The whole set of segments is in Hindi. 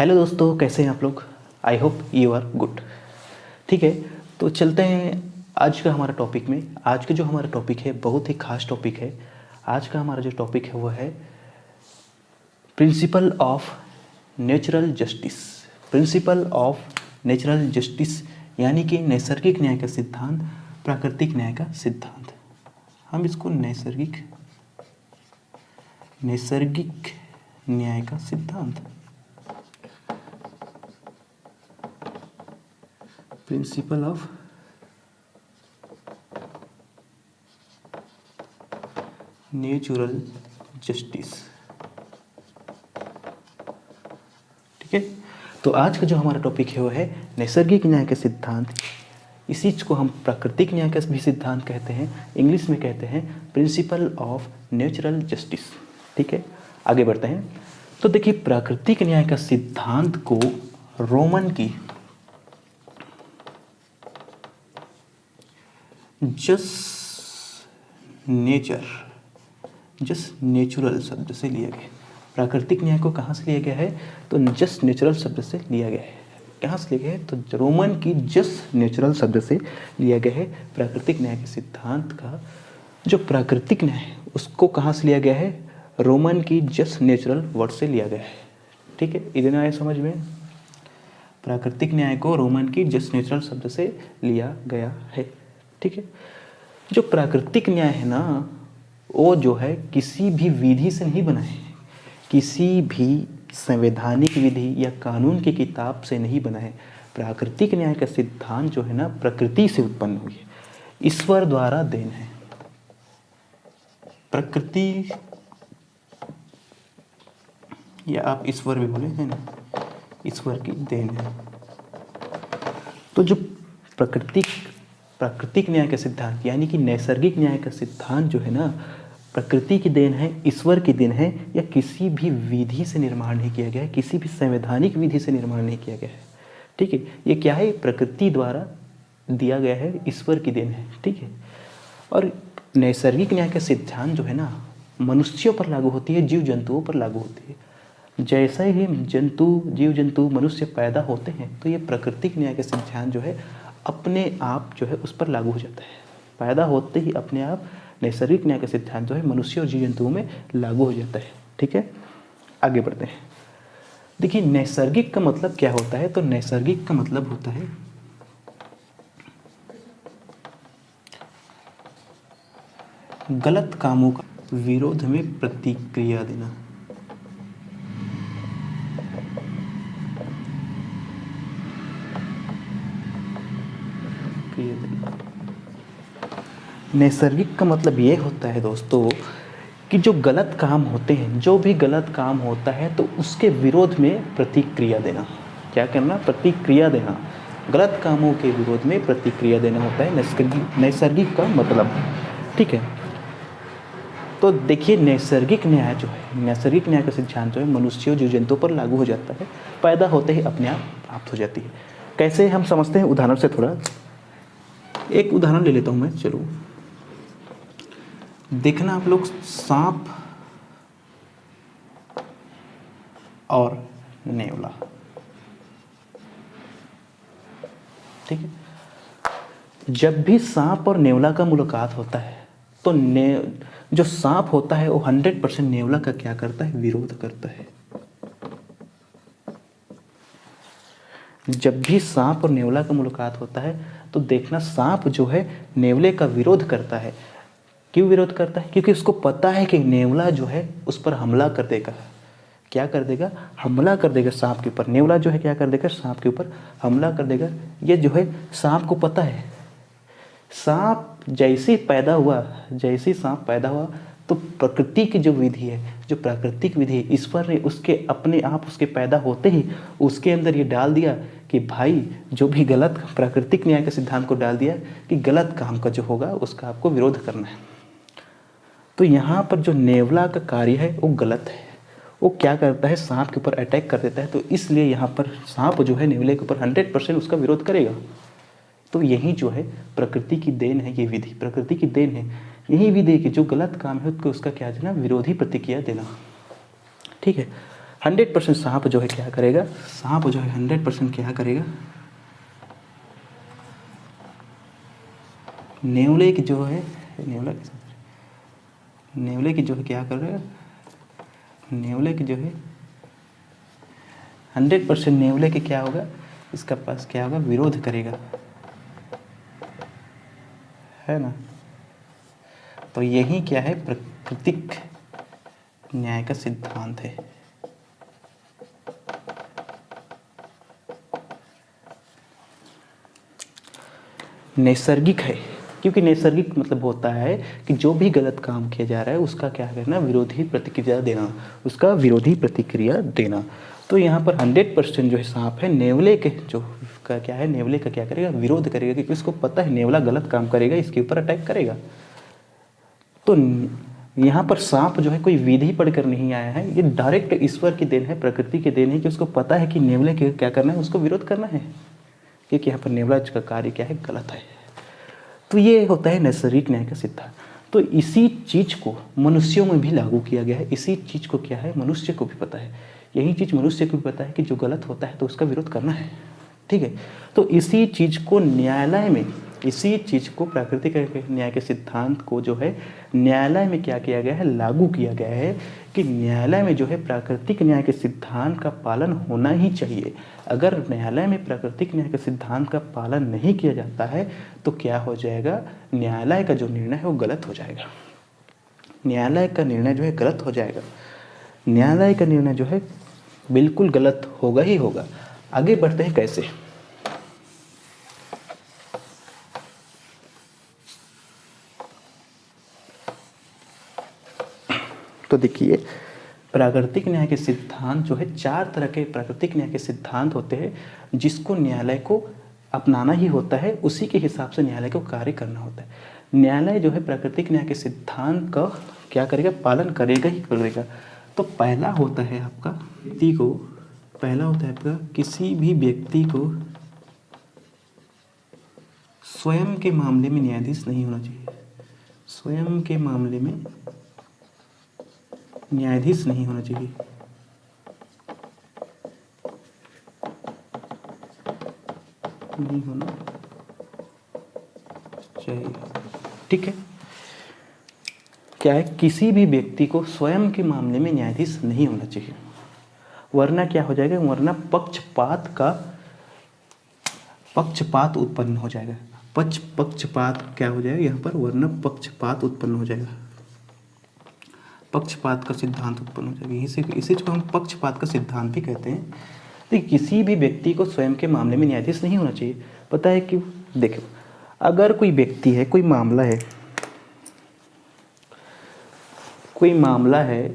हेलो दोस्तों, कैसे हैं आप लोग। I hope you are good. ठीक है, तो चलते हैं आज का हमारा टॉपिक में। आज का जो हमारा टॉपिक है बहुत ही खास टॉपिक है। आज का हमारा जो टॉपिक है वो है principle of natural justice. Principle of natural justice यानी कि नैसर्गिक न्याय का सिद्धांत, प्राकृतिक न्याय का सिद्धांत। हम इसको नैसर्गिक न्याय का सिद्धांत, प्रिंसिपल ऑफ नेचुरल जस्टिस। ठीक है, तो आज का जो हमारा टॉपिक है वो है नैसर्गिक न्याय का सिद्धांत। इसी को हम प्राकृतिक न्याय का भी सिद्धांत कहते हैं, इंग्लिश में कहते हैं प्रिंसिपल ऑफ नेचुरल जस्टिस। ठीक है, आगे बढ़ते हैं। तो देखिए, प्राकृतिक न्याय का सिद्धांत को रोमन की जस्ट नेचुरल शब्द से लिया गया। प्राकृतिक न्याय को कहाँ से लिया गया है? तो जस्ट नेचुरल शब्द से लिया गया है। कहाँ से लिया गया है? तो रोमन की जस्ट नेचुरल शब्द से लिया गया है। प्राकृतिक न्याय के सिद्धांत का जो प्राकृतिक न्याय है उसको कहाँ से लिया गया है? रोमन की जस्ट नेचुरल वर्ड से लिया गया है। ठीक है, इतना आया समझ में? प्राकृतिक न्याय को रोमन की जस्ट नेचुरल शब्द से लिया गया है। ठीक है, जो प्राकृतिक न्याय है ना, वो जो है किसी भी विधि से नहीं बना है, किसी भी संवैधानिक विधि या कानून की किताब से नहीं बना है। प्राकृतिक न्याय का सिद्धांत जो है ना, प्रकृति से उत्पन्न हुई है, ईश्वर द्वारा देन है। प्रकृति या आप ईश्वर भी बोले हैं ना, ईश्वर की देन है। तो जो प्राकृतिक न्याय का सिद्धांत यानी कि नैसर्गिक न्याय का सिद्धांत जो है ना, प्रकृति की देन है, ईश्वर की देन है, या किसी भी विधि से निर्माण नहीं किया गया है, किसी भी संवैधानिक विधि से निर्माण नहीं किया गया है। ठीक है, ये क्या है? प्रकृति द्वारा दिया गया है, ईश्वर की देन है। ठीक है, और नैसर्गिक न्याय का सिद्धांत जो है ना, मनुष्यों पर लागू होती है, जीव जंतुओं पर लागू होती है। जैसे ही जीव जंतु मनुष्य पैदा होते हैं तो ये प्राकृतिक न्याय का सिद्धांत जो है अपने आप जो है उस पर लागू हो जाता है। पैदा होते ही अपने आप नैसर्गिक न्याय का सिद्धांत जो है मनुष्य और जीव जंतुओं में लागू हो जाता है। ठीक है, आगे बढ़ते हैं। देखिए, नैसर्गिक का मतलब क्या होता है? तो नैसर्गिक का मतलब होता है गलत कामों का विरोध में प्रतिक्रिया देना। नैसर्गिक का मतलब ये होता है दोस्तों कि जो गलत काम होते हैं, जो भी गलत काम होता है तो उसके विरोध में प्रतिक्रिया देना। क्या करना? प्रतिक्रिया देना। गलत कामों के विरोध में प्रतिक्रिया देना होता है नैसर्गिक का मतलब। ठीक है, तो देखिए, नैसर्गिक न्याय जो है, नैसर्गिक न्याय का सिद्धांत जो है मनुष्यों जीव जंतुओं पर लागू हो जाता है, पैदा होते ही अपने आप प्राप्त हो जाती है। कैसे हम समझते हैं? उदाहरण से थोड़ा एक उदाहरण ले लेता हूँ मैं। चलो देखना आप लोग, सांप और नेवला। ठीक है, जब भी सांप और नेवला का मुलाकात होता है तो जो सांप होता है वो 100% नेवला का क्या करता है? विरोध करता है। जब भी सांप और नेवला का मुलाकात होता है तो देखना, सांप जो है नेवले का विरोध करता है। क्यों विरोध करता है? क्योंकि उसको पता है कि नेवला जो है उस पर हमला कर देगा। क्या कर देगा? हमला कर देगा सांप के ऊपर। नेवला जो है क्या कर देगा? सांप के ऊपर हमला कर देगा। ये जो है सांप को पता है। सांप जैसे सांप पैदा हुआ तो प्रकृति की जो विधि है, जो प्राकृतिक विधि है, ईश्वर ने उसके अपने आप उसके पैदा होते ही उसके अंदर ये डाल दिया कि भाई जो भी गलत, प्राकृतिक न्याय के सिद्धांत को डाल दिया कि गलत काम का जो होगा उसका आपको विरोध करना है। तो यहाँ पर जो नेवला का कार्य है वो गलत है। वो क्या करता है? सांप के ऊपर अटैक कर देता है। तो इसलिए यहाँ पर सांप जो है नेवले के ऊपर 100% उसका विरोध करेगा। तो यही जो है प्रकृति की देन है, ये विधि प्रकृति की देन है। यही विधि कि जो गलत काम है उसका क्या देना? विरोधी प्रतिक्रिया देना। ठीक है, 100% सांप जो है क्या करेगा, सांप जो है 100% क्या करेगा, नेवले की जो है, नेवले की जो है क्या करेगा, नेवले की जो है 100% नेवले के क्या होगा, इसका पास क्या होगा, विरोध करेगा, है ना। तो यही क्या है, प्राकृतिक न्याय का सिद्धांत है। नैसर्गिक है, क्योंकि नैसर्गिक मतलब होता है कि जो भी गलत काम किया जा रहा है उसका क्या करना, विरोधी प्रतिक्रिया देना, उसका विरोधी प्रतिक्रिया देना। तो यहाँ पर 100% जो है सांप है नेवले के जो का क्या है, नेवले का क्या करेगा, विरोध करेगा, क्योंकि उसको पता है नेवला गलत काम करेगा, इसके ऊपर अटैक करेगा। तो यहाँ पर सांप जो है कोई विधि पढ़कर नहीं आया है, ये डायरेक्ट ईश्वर की देन है, प्रकृति की देन है कि उसको पता है कि नेवले के क्या करना है, उसको विरोध करना है, क्योंकि यहाँ पर नेवला का कार्य क्या है, गलत है। तो ये होता है नैसर्गिक न्याय का सिद्धांत। तो इसी चीज़ को मनुष्यों में भी लागू किया गया है, इसी चीज़ को क्या है, मनुष्य को भी पता है, यही चीज़ मनुष्य को भी पता है कि जो गलत होता है तो उसका विरोध करना है, ठीक है। तो इसी चीज़ को न्यायालय में, इसी चीज़ को प्राकृतिक न्याय के सिद्धांत को जो है न्यायालय में क्या किया गया है, लागू किया गया है कि न्यायालय में जो है प्राकृतिक न्याय के सिद्धांत का पालन होना ही चाहिए। अगर न्यायालय में प्राकृतिक न्याय के सिद्धांत का पालन नहीं किया जाता है तो क्या हो जाएगा, न्यायालय का जो निर्णय है वो गलत हो जाएगा, न्यायालय का निर्णय जो है गलत हो जाएगा, न्यायालय का निर्णय जो है बिल्कुल गलत होगा ही होगा। आगे बढ़ते हैं कैसे, तो देखिए प्राकृतिक न्याय के सिद्धांत जो है, 4 तरह के प्राकृतिक न्याय के सिद्धांत होते हैं जिसको न्यायालय को अपनाना ही होता है, उसी के हिसाब से न्यायालय को कार्य करना होता है। न्यायालय जो है प्राकृतिक न्याय के सिद्धांत का क्या करेगा, पालन करेगा ही करेगा। तो पहला होता है आपका व्यक्ति को, पहला होता है आपका किसी भी व्यक्ति को स्वयं के मामले में न्यायाधीश नहीं होना चाहिए, स्वयं के मामले में न्यायाधीश नहीं होना चाहिए, नहीं होना चाहिए, ठीक है। क्या है, किसी भी व्यक्ति को स्वयं के मामले में न्यायाधीश नहीं होना चाहिए, वरना क्या हो जाएगा, वरना पक्षपात उत्पन्न हो जाएगा, पक्षपात क्या हो जाएगा यहाँ पर, वरना पक्षपात उत्पन्न हो जाएगा, पक्षपात का सिद्धांत उत्पन्न हो जाएगा, इसी को हम पक्षपात का सिद्धांत भी कहते हैं। तो किसी भी व्यक्ति को स्वयं के मामले में न्यायाधीश नहीं होना चाहिए। पता है क्यों, देखो अगर कोई व्यक्ति है, कोई मामला है, कोई मामला है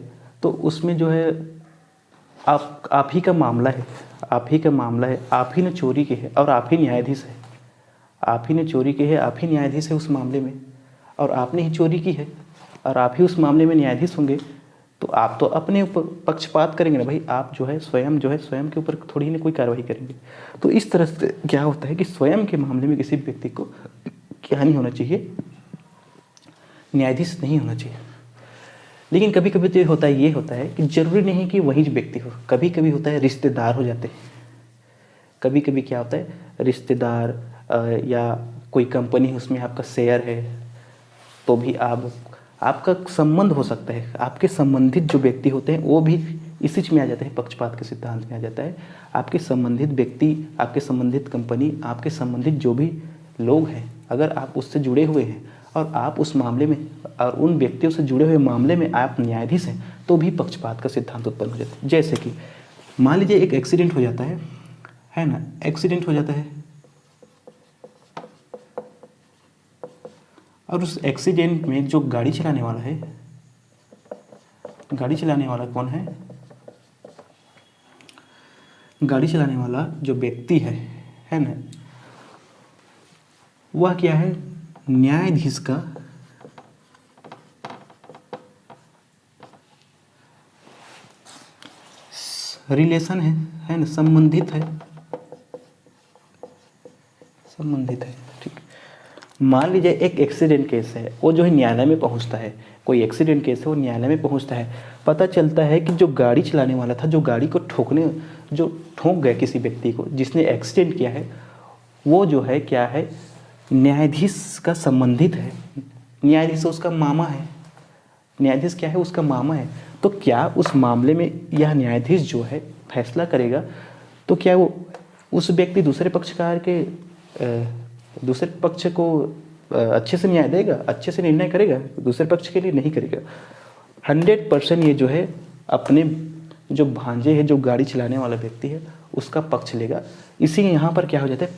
तो उसमें जो है आप ही का मामला है, आप ही का मामला है, आप ही ने चोरी की है और आप ही न्यायाधीश है, आप ही ने चोरी की है, आप ही न्यायाधीश है उस मामले में, और आपने ही चोरी की है और आप ही उस मामले में न्यायाधीश होंगे, तो आप तो अपने ऊपर पक्षपात करेंगे ना भाई, आप जो है स्वयं के ऊपर थोड़ी ना कोई कार्रवाई करेंगे। तो इस तरह से क्या होता है कि स्वयं के मामले में किसी व्यक्ति को क्या नहीं होना चाहिए, न्यायाधीश नहीं होना चाहिए। लेकिन कभी कभी तो ये होता है कि जरूरी नहीं कि वही व्यक्ति हो, कभी कभी होता है रिश्तेदार हो जाते हैं, कभी कभी क्या होता है रिश्तेदार या कोई कंपनी उसमें आपका शेयर है तो भी आपका संबंध हो सकता है, आपके संबंधित जो व्यक्ति होते हैं वो भी इसी चीज में आ जाते हैं, पक्षपात के सिद्धांत में आ जाता है। आपके संबंधित व्यक्ति, आपके संबंधित कंपनी, आपके संबंधित जो भी लोग हैं, अगर आप उससे जुड़े हुए हैं और आप उस मामले में और उन व्यक्तियों से जुड़े हुए मामले में आप न्यायाधीश हैं तो भी पक्षपात का सिद्धांत उत्पन्न हो जाता है। जैसे कि मान लीजिए एक एक्सीडेंट हो जाता है ना, एक्सीडेंट हो जाता है और उस एक्सीडेंट में जो गाड़ी चलाने वाला है, गाड़ी चलाने वाला कौन है, गाड़ी चलाने वाला जो व्यक्ति है ना, वह क्या है, न्यायाधीश का रिलेशन है ना, संबंधित है, ठीक। मान लीजिए एक एक्सीडेंट केस है, वो जो है न्यायालय में पहुंचता है, कोई एक्सीडेंट केस है वो न्यायालय में पहुंचता है, पता चलता है कि जो गाड़ी चलाने वाला था, जो गाड़ी को जो ठोक गया किसी व्यक्ति को जिसने एक्सीडेंट किया है, वो जो है क्या है, न्यायाधीश का संबंधित है, न्यायाधीश उसका मामा है, न्यायाधीश क्या है, उसका मामा है। तो क्या उस मामले में यह न्यायाधीश जो है फैसला करेगा, तो क्या वो उस व्यक्ति दूसरे पक्षकार के दूसरे पक्ष को अच्छे से न्याय देगा, अच्छे से निर्णय करेगा? दूसरे पक्ष के लिए नहीं करेगा। 100% ये जो है अपने जो भांजे है, जो गाड़ी चलाने वाला व्यक्ति है, उसका पक्ष लेगा। इसी यहाँ पर क्या हो जाता है,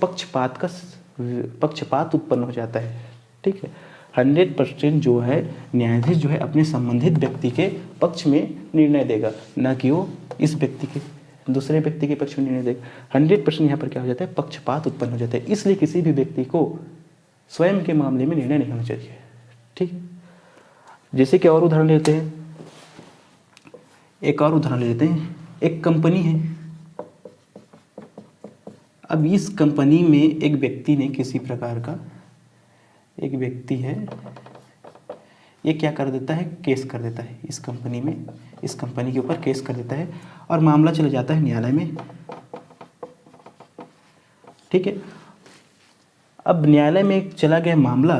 पक्षपात उत्पन्न हो जाता है। ठीक है, 100% जो है न्यायाधीश जो है अपने संबंधित व्यक्ति के पक्ष में निर्णय देगा, ना कि वो इस व्यक्ति के दूसरे व्यक्ति के पक्ष में निर्णय देगा। 100% यहाँ पर क्या हो जाता है, पक्षपात उत्पन्न हो जाता है। इसलिए किसी भी व्यक्ति को स्वयं के मामले में निर्णय नहीं होना चाहिए। ठीक है, जैसे कि और उदाहरण लेते हैं, एक और उदाहरण लेते हैं। एक कंपनी है, अब इस कंपनी में एक व्यक्ति ने किसी प्रकार का, एक व्यक्ति है, ये क्या कर देता है, केस कर देता है इस कंपनी में, इस कंपनी के ऊपर केस कर देता है और मामला चला जाता है न्यायालय में। ठीक है, अब न्यायालय में चला गया मामला।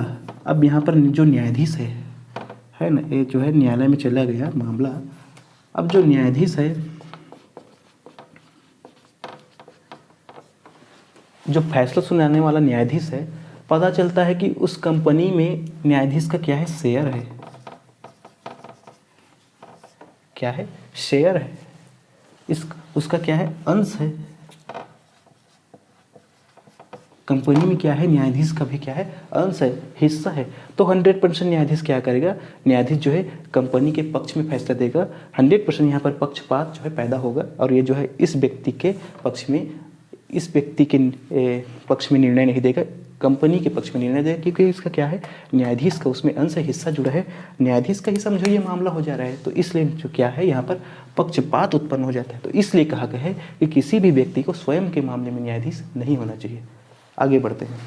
अब यहाँ पर जो न्यायाधीश है ना, ये जो है न्यायालय में चला गया मामला। अब जो न्यायाधीश है, जो फैसला सुनाने वाला न्यायाधीश है, पता चलता है कि उस कंपनी में न्यायाधीश का क्या है, शेयर है। क्या है, शेयर है, उसका क्या है, अंश है। कंपनी में क्या है, न्यायाधीश का भी क्या है, अंश है, हिस्सा है। तो 100% न्यायाधीश क्या करेगा, न्यायाधीश जो है कंपनी के पक्ष में फैसला देगा। 100% यहाँ पर पक्षपात जो है पैदा होगा और ये जो है इस व्यक्ति के पक्ष में, इस व्यक्ति के पक्ष में निर्णय नहीं देगा, कंपनी के पक्ष में निर्णय देगा, क्योंकि इसका क्या है, न्यायाधीश का उसमें अंश हिस्सा जुड़ा है, न्यायाधीश का ही समझो ये मामला हो जा रहा है। तो इसलिए जो क्या है, यहाँ पर पक्षपात उत्पन्न हो जाता है। तो इसलिए कहा गया है कि किसी भी व्यक्ति को स्वयं के मामले में न्यायाधीश नहीं होना चाहिए। आगे बढ़ते हैं।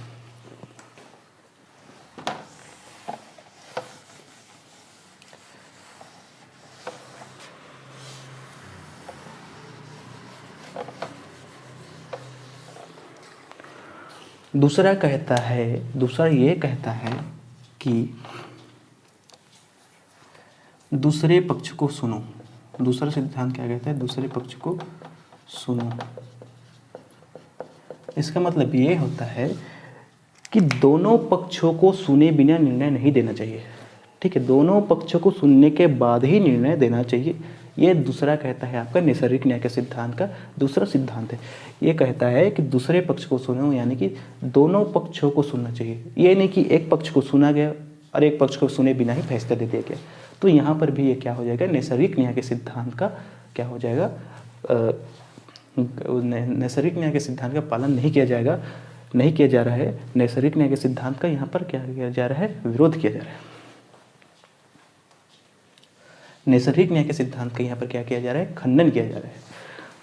दूसरा ये कहता है कि दूसरे पक्ष को सुनो। दूसरा सिद्धांत क्या कहता है, दूसरे पक्ष को सुनो। इसका मतलब ये होता है कि दोनों पक्षों को सुने बिना निर्णय नहीं देना चाहिए। ठीक है, दोनों पक्षों को सुनने के बाद ही निर्णय देना चाहिए। ये दूसरा कहता है आपका नैसर्गिक न्याय के सिद्धांत का दूसरा सिद्धांत है। ये कहता है कि दूसरे पक्ष को सुनो, यानी कि दोनों पक्षों को सुनना चाहिए। ये नहीं कि एक पक्ष को सुना गया और एक पक्ष को सुने बिना ही फैसला दे दिया गया। तो यहाँ पर भी ये क्या हो जाएगा, नैसर्गिक न्याय के सिद्धांत का क्या हो जाएगा, नैसर्गिक न्याय के सिद्धांत का पालन नहीं किया जा रहा है। नैसर्गिक न्याय के सिद्धांत का यहाँ पर क्या किया जा रहा है, विरोध किया जा रहा है। नैसर्गिक न्याय के सिद्धांत का यहाँ पर क्या किया जा रहा है, खंडन किया जा रहा है।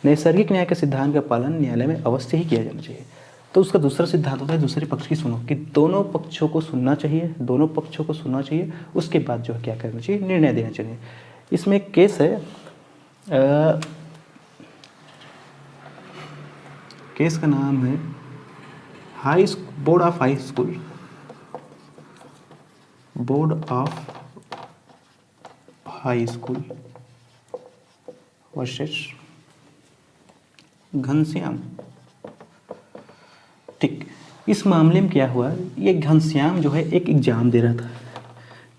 नैसर्गिक न्याय के सिद्धांत का पालन न्यायालय में अवश्य ही किया जाना चाहिए। तो उसका दूसरा सिद्धांत होता है दूसरे पक्ष की सुनो, कि दोनों पक्षों को सुनना चाहिए, दोनों पक्षों को सुनना चाहिए, उसके बाद जो है क्या करना चाहिए, निर्णय देना चाहिए। इसमें एक केस है, केस का नाम है board of high school versus Ghanshyam. ठीक, इस मामले में क्या हुआ, ये घनश्याम जो है एक एग्ज़ाम दे रहा था।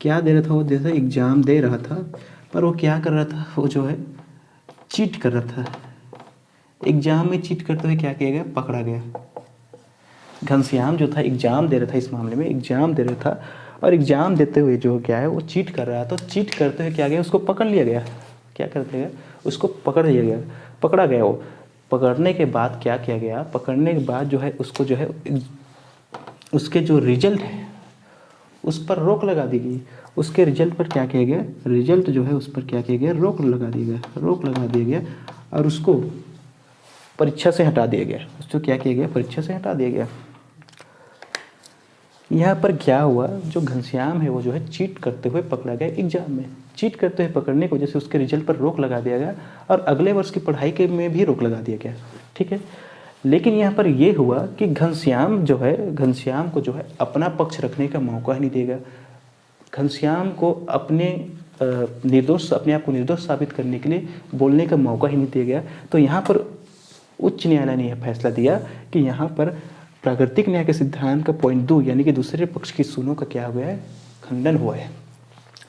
क्या दे रहा था वो, जैसे एग्ज़ाम दे रहा था, पर वो क्या कर रहा था, वो जो है चीट कर रहा था। एग्ज़ाम में चीट करते हुए क्या किया गया, पकड़ा गया। घनश्याम जो था एग्ज़ाम दे रहा था, इस मामले में एग्ज़ाम दे रहा था और एग्ज़ाम देते हुए जो क्या है वो चीट कर रहा था। तो चीट करते हुए क्या गया, उसको पकड़ लिया गया। क्या करते गया, उसको पकड़ लिया गया, पकड़ा गया। वो पकड़ने के बाद क्या किया गया, पकड़ने के बाद जो है उसको जो है उसके जो रिजल्ट है उस पर रोक लगा दी गई। उसके रिजल्ट पर क्या किया गया, रिजल्ट जो है उस पर क्या किया गया, रोक लगा दिया गया और उसको परीक्षा से हटा दिया गया। उसको क्या किया गया, परीक्षा से हटा दिया गया। यहाँ पर क्या हुआ, जो घनश्याम है वो जो है चीट करते हुए पकड़ा गया एग्जाम में। चीट करते हुए पकड़ने की वजह से उसके रिजल्ट पर रोक लगा दिया गया और अगले वर्ष की पढ़ाई के में भी रोक लगा दिया गया, ठीक है। लेकिन यहाँ पर ये हुआ कि घनश्याम को जो है अपना पक्ष रखने का मौका ही नहीं देगा। घनश्याम को अपने आप को निर्दोष साबित करने के लिए बोलने का मौका ही नहीं दिया गया। तो यहाँ पर उच्च न्यायालय ने यह फैसला दिया कि यहाँ पर प्राकृतिक न्याय के सिद्धांत का पॉइंट 2 यानी कि दूसरे पक्ष की सुनो का क्या हुआ है, खंडन हुआ है।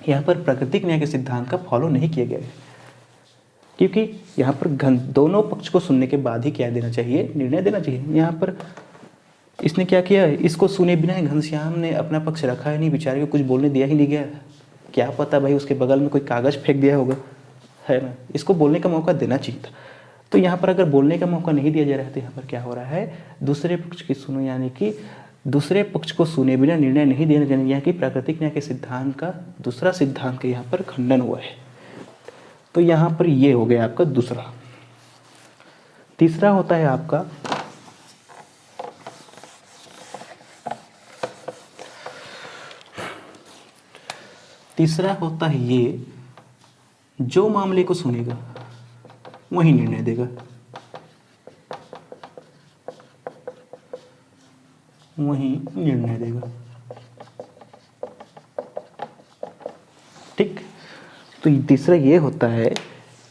यहाँ पर प्राकृतिक न्याय के सिद्धांत का फॉलो नहीं किया गया है, क्योंकि यहाँ पर दोनों पक्ष को सुनने के बाद ही क्या देना चाहिए, निर्णय देना चाहिए। यहाँ पर इसने क्या किया, इसको सुने बिना घनश्याम ने अपना पक्ष रखा ही नहीं, बेचारे को कुछ बोलने दिया ही नहीं गया। क्या पता भाई उसके बगल में कोई कागज़ फेंक दिया होगा, है ना। इसको बोलने का मौका देना चाहिए था। तो यहाँ पर अगर बोलने का मौका नहीं दिया जा रहा है तो यहाँ पर क्या हो रहा है, दूसरे पक्ष की सुनो यानी कि दूसरे पक्ष को सुने बिना निर्णय नहीं देना चाहिए। यहाँ की प्राकृतिक न्याय के सिद्धांत का दूसरा सिद्धांत का यहाँ पर खंडन हुआ है। तो यहाँ पर ये हो गया आपका दूसरा। तीसरा होता है आपका ये, जो मामले को सुनेगा वही निर्णय देगा। ठीक। तो तीसरा ये होता है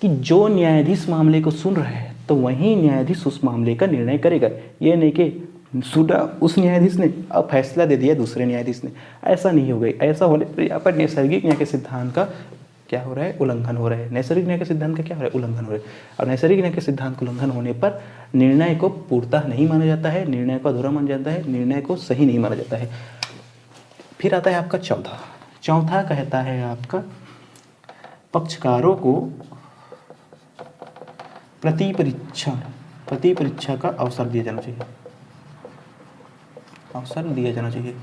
कि जो न्यायाधीश मामले को सुन रहा है तो वही न्यायाधीश उस मामले का निर्णय करेगा। ये नहीं कि सुना उस न्यायाधीश ने अब फैसला दे दिया दूसरे न्यायाधीश ने, ऐसा नहीं हो गई। ऐसा होने पर यहाँ पर नैसर्गिक न्याय के सिद्धांत का क्या हो रहा है, उल्लंघन हो रहा है। नैसर्गिक न्याय के सिद्धांत का क्या हो रहा है, उल्लंघन हो रहा है। और नैसर्गिक न्याय के सिद्धांत का उल्लंघन होने पर निर्णय को पूर्णतः नहीं माना जाता है, निर्णय को अधूरा माना जाता है, निर्णय को सही नहीं माना जाता है। फिर आता है आपका चौथा कहता है आपका पक्षकारों को प्रति परीक्षा का अवसर दिया जाना चाहिए।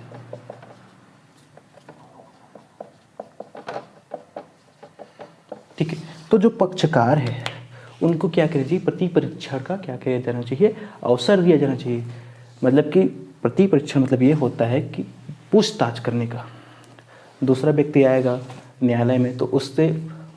ठीक है। तो जो पक्षकार है उनको क्या कहना चाहिए, प्रति परीक्षा का क्या किया जाना चाहिए, अवसर दिया जाना चाहिए। मतलब कि प्रति परीक्षा मतलब ये होता है कि पूछताछ करने का। दूसरा व्यक्ति आएगा न्यायालय में तो उससे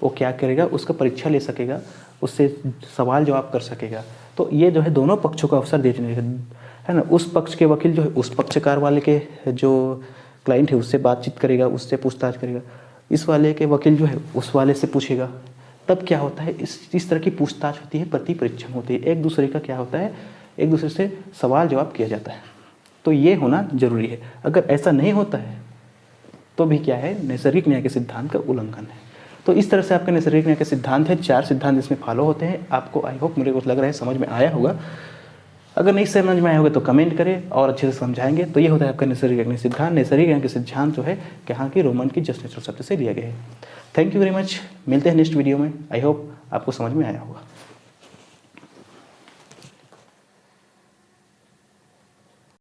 वो क्या करेगा, उसका परीक्षा ले सकेगा, उससे सवाल जवाब कर सकेगा। तो ये जो है दोनों पक्षों को अवसर दे देने है ना। उस पक्ष के वकील जो है उस पक्षकार वाले के जो क्लाइंट है उससे बातचीत करेगा, उससे पूछताछ करेगा। इस वाले के वकील जो है उस वाले से पूछेगा। तब क्या होता है, इस तरह की पूछताछ होती है, प्रति परीक्षण होती है। एक दूसरे का क्या होता है, एक दूसरे से सवाल जवाब किया जाता है। तो ये होना जरूरी है। अगर ऐसा नहीं होता है तो भी क्या है, नैसर्गिक न्याय के सिद्धांत का उल्लंघन है। तो इस तरह से आपके नैसर्गिक न्याय के सिद्धांत है, 4 सिद्धांत इसमें फॉलो होते हैं। आपको आई होप मुझे कुछ लग रहा है समझ में आया होगा। अगर नहीं समझ में आया होगा तो कमेंट करें और अच्छे से समझाएंगे। तो ये होता है आपका नैसर्गिक न्याय सिद्धांत। नैसर्गिक न्याय के सिद्धांत जो है कहाँ की, रोमन की जस्ट नेचुरल शब्द से लिया गया है। Thank you very much. मिलते हैं नेक्स्ट वीडियो में। आई होप आपको समझ में आया होगा।